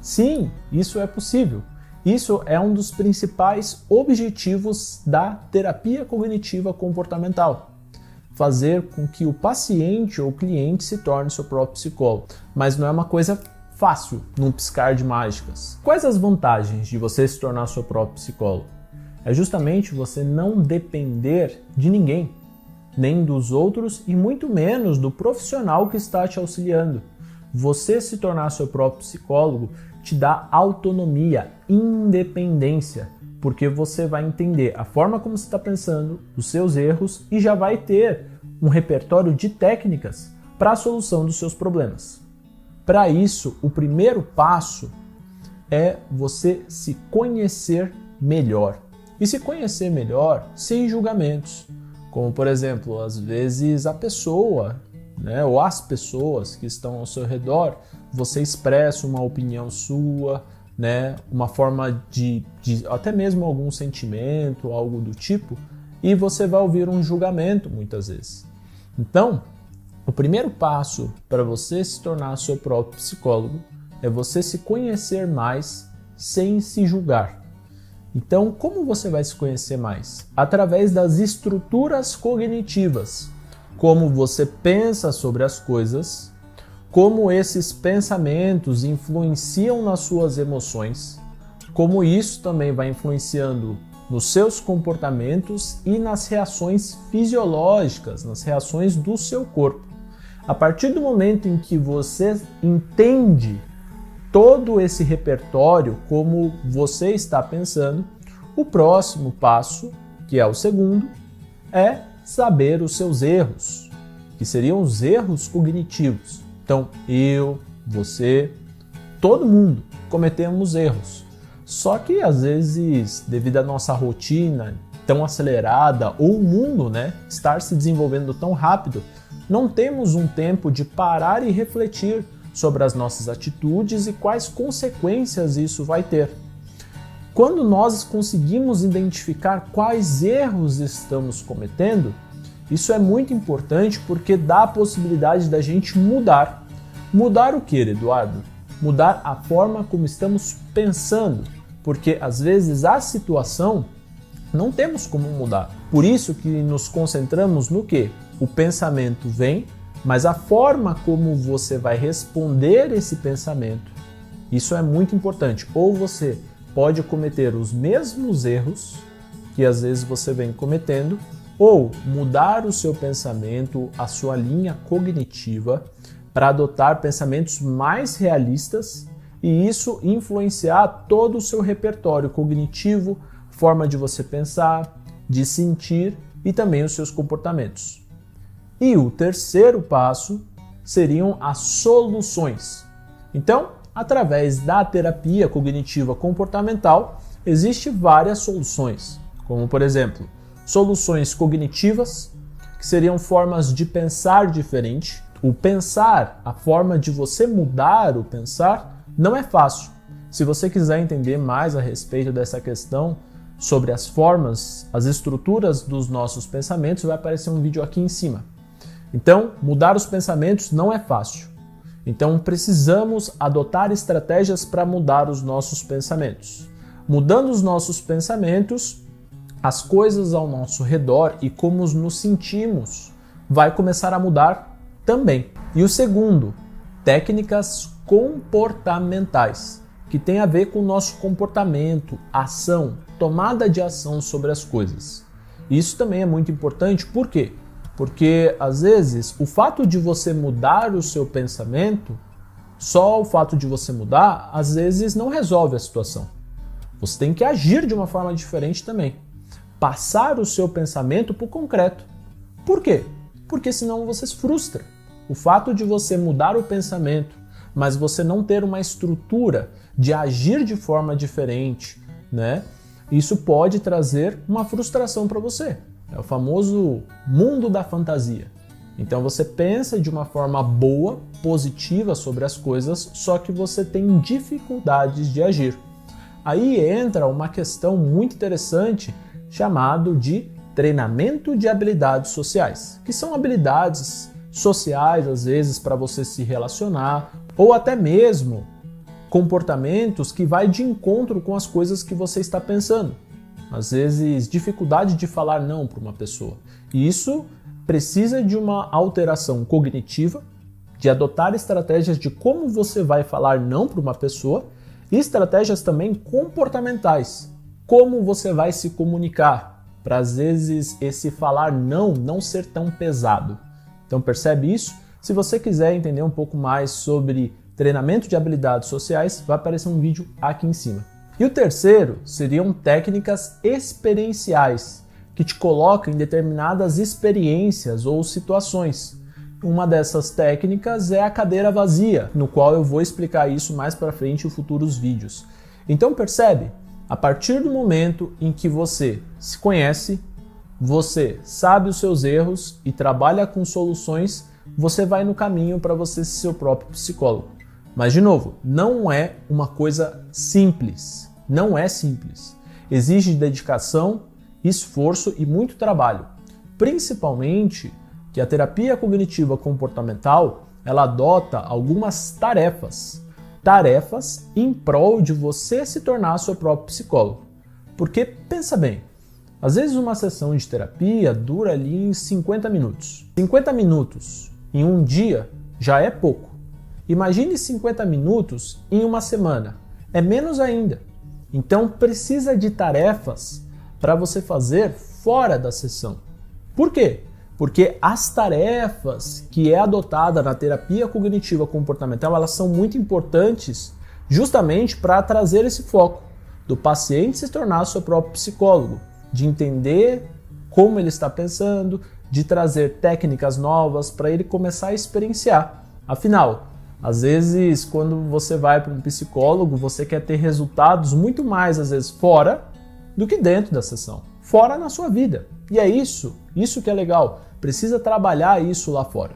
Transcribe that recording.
Sim, isso é possível. Isso é um dos principais objetivos da terapia cognitiva comportamental. Fazer com que o paciente ou cliente se torne seu próprio psicólogo. Mas não é uma coisa fácil, num piscar de mágicas. Quais as vantagens de você se tornar seu próprio psicólogo? É justamente você não depender de ninguém, nem dos outros e muito menos do profissional que está te auxiliando. Você se tornar seu próprio psicólogo te dá autonomia, independência, porque você vai entender a forma como você está pensando, os seus erros e já vai ter um repertório de técnicas para a solução dos seus problemas. Para isso, o primeiro passo é você se conhecer melhor. E se conhecer melhor sem julgamentos. Como, por exemplo, às vezes a pessoa, ou as pessoas que estão ao seu redor, você expressa uma opinião sua, uma forma de até mesmo algum sentimento, algo do tipo, e você vai ouvir um julgamento muitas vezes. Então, o primeiro passo para você se tornar seu próprio psicólogo é você se conhecer mais sem se julgar. Então, como você vai se conhecer mais? Através das estruturas cognitivas. Como você pensa sobre as coisas, como esses pensamentos influenciam nas suas emoções, como isso também vai influenciando nos seus comportamentos e nas reações fisiológicas, nas reações do seu corpo. A partir do momento em que você entende todo esse repertório, como você está pensando, o próximo passo, que é o segundo, é saber os seus erros, que seriam os erros cognitivos. Então, eu, você, todo mundo cometemos erros. Só que às vezes, devido à nossa rotina tão acelerada ou o mundo, estar se desenvolvendo tão rápido, não temos um tempo de parar e refletir sobre as nossas atitudes e quais consequências isso vai ter. Quando nós conseguimos identificar quais erros estamos cometendo, isso é muito importante porque dá a possibilidade da gente mudar. Mudar o que, Eduardo? Mudar a forma como estamos pensando, porque às vezes a situação não temos como mudar. Por isso que nos concentramos no quê? O pensamento vem, mas a forma como você vai responder esse pensamento, isso é muito importante. Ou você pode cometer os mesmos erros que às vezes você vem cometendo, ou mudar o seu pensamento, a sua linha cognitiva, para adotar pensamentos mais realistas e isso influenciar todo o seu repertório cognitivo, forma de você pensar, de sentir e também os seus comportamentos. E o terceiro passo seriam as soluções. Então, através da terapia cognitiva comportamental, existem várias soluções, como por exemplo, soluções cognitivas, que seriam formas de pensar diferente. O pensar, a forma de você mudar o pensar, não é fácil. Se você quiser entender mais a respeito dessa questão, sobre as formas, as estruturas dos nossos pensamentos, vai aparecer um vídeo aqui em cima. Então, mudar os pensamentos não é fácil. Então, precisamos adotar estratégias para mudar os nossos pensamentos. Mudando os nossos pensamentos, as coisas ao nosso redor e como nos sentimos vai começar a mudar também. E o segundo, técnicas comportamentais, que tem a ver com o nosso comportamento, ação, tomada de ação sobre as coisas. Isso também é muito importante, por quê? Porque, às vezes, o fato de você mudar o seu pensamento, só o fato de você mudar, às vezes não resolve a situação. Você tem que agir de uma forma diferente também. Passar o seu pensamento para o concreto. Por quê? Porque senão você se frustra. O fato de você mudar o pensamento, mas você não ter uma estrutura de agir de forma diferente, isso pode trazer uma frustração para você. É o famoso mundo da fantasia. Então você pensa de uma forma boa, positiva sobre as coisas, só que você tem dificuldades de agir. Aí entra uma questão muito interessante chamado de treinamento de habilidades sociais, que são habilidades sociais, às vezes, para você se relacionar, ou até mesmo comportamentos que vai de encontro com as coisas que você está pensando. Às vezes, dificuldade de falar não para uma pessoa. E isso precisa de uma alteração cognitiva, de adotar estratégias de como você vai falar não para uma pessoa e estratégias também comportamentais. Como você vai se comunicar, para às vezes esse falar não ser tão pesado. Então percebe isso? Se você quiser entender um pouco mais sobre treinamento de habilidades sociais, vai aparecer um vídeo aqui em cima. E o terceiro seriam técnicas experienciais, que te colocam em determinadas experiências ou situações. Uma dessas técnicas é a cadeira vazia, no qual eu vou explicar isso mais para frente em futuros vídeos. Então percebe? A partir do momento em que você se conhece, você sabe os seus erros e trabalha com soluções, você vai no caminho para você ser seu próprio psicólogo. Mas, de novo, não é uma coisa simples. Não é simples. Exige dedicação, esforço e muito trabalho. Principalmente que a terapia cognitiva comportamental, ela adota algumas tarefas. Tarefas em prol de você se tornar seu próprio psicólogo. Porque, pensa bem, às vezes uma sessão de terapia dura ali em 50 minutos. 50 minutos em um dia já é pouco. Imagine 50 minutos em uma semana. É menos ainda. Então precisa de tarefas para você fazer fora da sessão. Por quê? Porque as tarefas que é adotada na terapia cognitiva comportamental, elas são muito importantes justamente para trazer esse foco do paciente se tornar seu próprio psicólogo, de entender como ele está pensando, de trazer técnicas novas para ele começar a experienciar. Afinal, às vezes, quando você vai para um psicólogo, você quer ter resultados muito mais, às vezes, fora do que dentro da sessão. Fora na sua vida. E é isso que é legal. Precisa trabalhar isso lá fora.